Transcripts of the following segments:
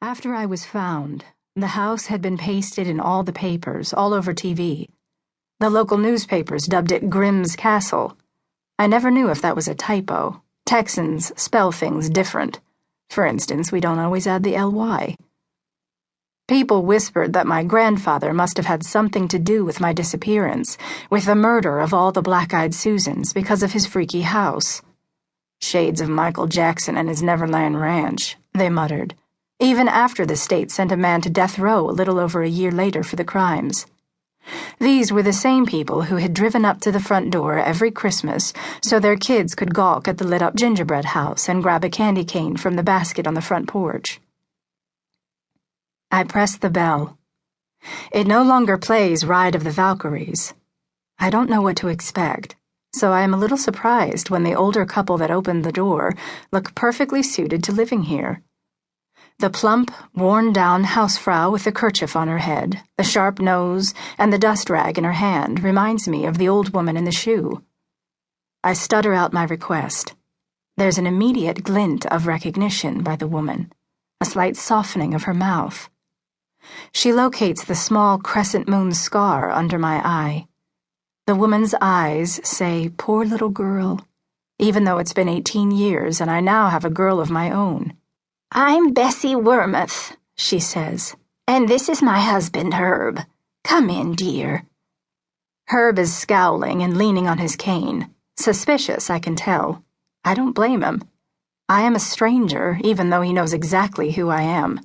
After I was found, the house had been pasted in all the papers, all over TV. The local newspapers dubbed it Grimm's Castle. I never knew if that was a typo. Texans spell things different. For instance, we don't always add the ly. People whispered that my grandfather must have had something to do with my disappearance, with the murder of all the black-eyed Susans because of his freaky house. Shades of Michael Jackson and his Neverland Ranch, they muttered, even after the state sent a man to death row a little over a year later for the crimes. These were the same people who had driven up to the front door every Christmas so their kids could gawk at the lit-up gingerbread house and grab a candy cane from the basket on the front porch. I pressed the bell. It no longer plays Ride of the Valkyries. I don't know what to expect, so I am a little surprised when the older couple that opened the door look perfectly suited to living here. The plump, worn-down housefrau with the kerchief on her head, the sharp nose, and the dust rag in her hand reminds me of the old woman in the shoe. I stutter out my request. There's an immediate glint of recognition by the woman, a slight softening of her mouth. She locates the small crescent moon scar under my eye. The woman's eyes say, "Poor little girl," even though it's been 18 years and I now have a girl of my own. "I'm Bessie Wormuth," she says, "and this is my husband, Herb. Come in, dear." Herb is scowling and leaning on his cane. Suspicious, I can tell. I don't blame him. I am a stranger, even though he knows exactly who I am.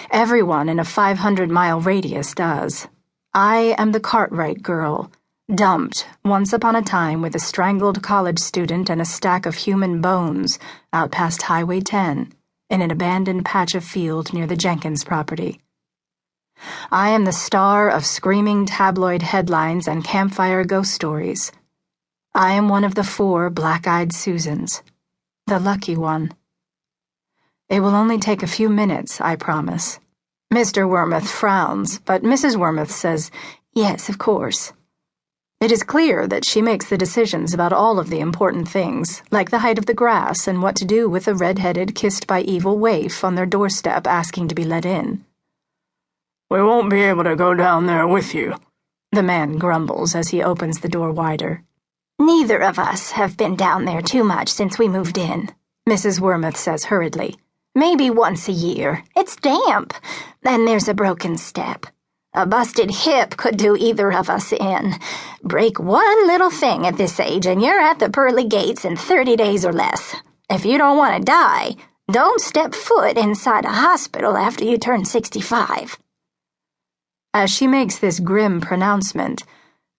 Everyone in a 500-mile radius does. I am the Cartwright girl, dumped once upon a time with a strangled college student and a stack of human bones out past Highway 10. In an abandoned patch of field near the Jenkins property. I am the star of screaming tabloid headlines and campfire ghost stories. I am one of the 4 black-eyed Susans. The lucky one. It will only take a few minutes, I promise. Mr. Wormuth frowns, but Mrs. Wormuth says, "Yes, of course." It is clear that she makes the decisions about all of the important things, like the height of the grass and what to do with a red-headed, kissed-by-evil waif on their doorstep asking to be let in. "We won't be able to go down there with you," the man grumbles as he opens the door wider. "Neither of us have been down there too much since we moved in," Mrs. Wormuth says hurriedly. "Maybe once a year. It's damp, and there's a broken step. A busted hip could do either of us in. Break one little thing at this age and you're at the pearly gates in 30 days or less. If you don't want to die, don't step foot inside a hospital after you turn 65. As she makes this grim pronouncement,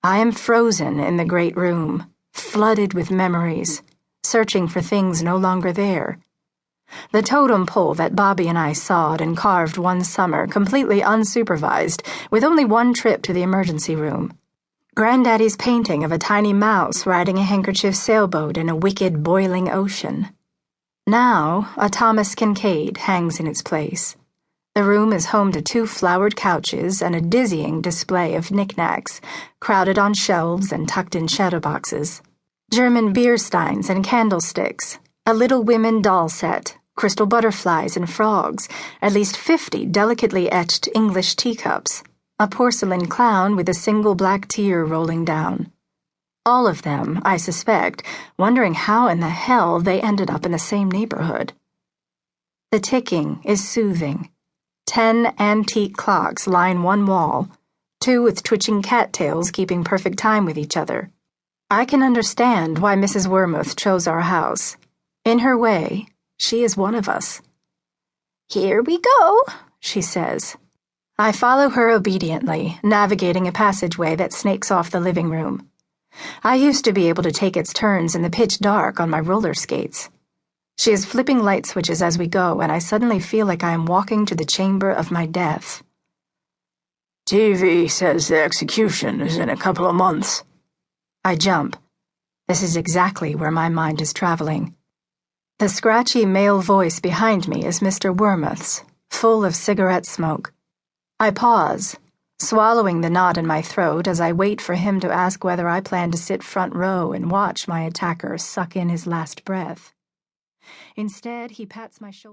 I am frozen in the great room, flooded with memories, searching for things no longer there. The totem pole that Bobby and I sawed and carved one summer, completely unsupervised, with only one trip to the emergency room. Granddaddy's painting of a tiny mouse riding a handkerchief sailboat in a wicked, boiling ocean. Now, a Thomas Kincaid hangs in its place. The room is home to 2 flowered couches and a dizzying display of knickknacks, crowded on shelves and tucked in shadow boxes. German beer steins and candlesticks, a Little Women doll set, crystal butterflies and frogs, at least 50 delicately etched English teacups, a porcelain clown with a single black tear rolling down. All of them, I suspect, wondering how in the hell they ended up in the same neighborhood. The ticking is soothing. 10 antique clocks line one wall, 2 with twitching cattails keeping perfect time with each other. I can understand why Mrs. Wormuth chose our house. In her way, she is one of us. "Here we go," she says. I follow her obediently, navigating a passageway that snakes off the living room. I used to be able to take its turns in the pitch dark on my roller skates. She is flipping light switches as we go, and I suddenly feel like I am walking to the chamber of my death. "TV says the execution is in a couple of months." I jump. This is exactly where my mind is traveling. The scratchy male voice behind me is Mr. Wormuth's, full of cigarette smoke. I pause, swallowing the knot in my throat as I wait for him to ask whether I plan to sit front row and watch my attacker suck in his last breath. Instead, he pats my shoulder.